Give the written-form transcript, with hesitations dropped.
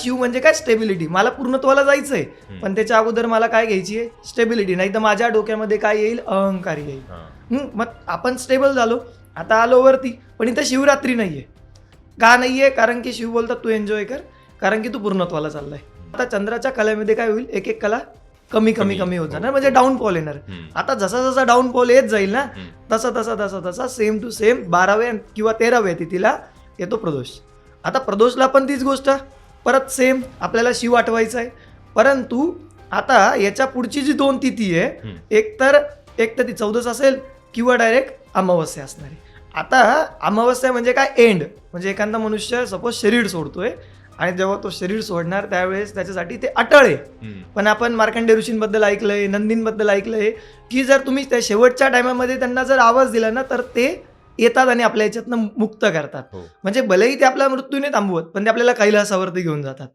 शिव म्हणजे काय स्टेबिलिटी. मला पूर्णत्वाला जायचंय पण त्याच्या अगोदर मला काय घ्यायची आहे स्टेबिलिटी. नाही तर माझ्या डोक्यामध्ये काय येईल अहंकार येईल. मग आपण स्टेबल झालो आता आलो वरती पण इथं शिवरात्री नाहीये. का नाहीये? कारण की शिव बोलतात तू एन्जॉय कर कारण की तू पूर्णत्वाला चाललाय. आता चंद्राच्या कलेमध्ये काय होईल एक एक कला कमी कमी कमी होत जाणार म्हणजे डाऊनफॉल येणार. आता जसा जसा डाऊनफॉल येत जाईल ना तसा तसा तसा तसा सेम टू सेम 12व्या किंवा 13व्या तिथीला येतो प्रदोष. आता प्रदोषला पण तीच गोष्ट परत सेम आपल्याला शिव आठवायचा आहे. परंतु आता याच्या पुढची जी 2 तिथी आहे एक तर ती 14 असेल किंवा डायरेक्ट अमावस्या असणार आहे. आता अमावस्या म्हणजे काय एंड म्हणजे एखादा मनुष्य सपोज शरीर सोडतोय आणि जेव्हा तो शरीर सोडणार त्यावेळेस त्याच्यासाठी ते अटळ आहे. पण आपण मार्कंडेय ऋषींबद्दल ऐकलंय नंदींबद्दल ऐकलंय की जर तुम्ही त्या शेवटच्या टायमामध्ये त्यांना जर आवाज दिला ना तर ते येतात आणि आपल्या याच्यातनं मुक्त करतात. म्हणजे भलेही ते आपला मृत्यूने थांबवत पण ते आपल्याला कैलासावरती घेऊन जातात.